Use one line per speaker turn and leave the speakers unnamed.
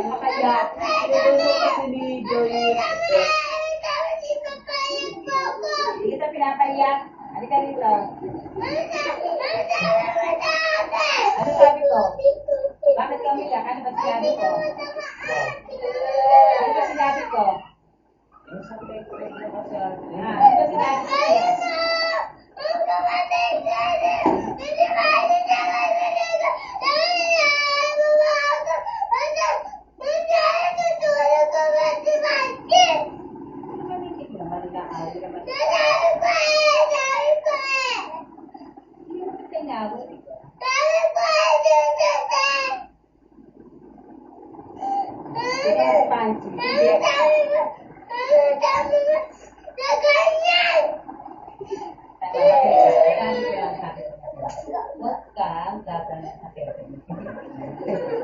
Makaya, tinutulog kasi ni Joy. Hindi kita pinapayak. Halika dito. Ano sabi ko? Bakit kami ka? Ano ba sinabi ko? Ano ba sinabi ko? Ano ba sinabi ko? Huwag kang gagawin sa pera.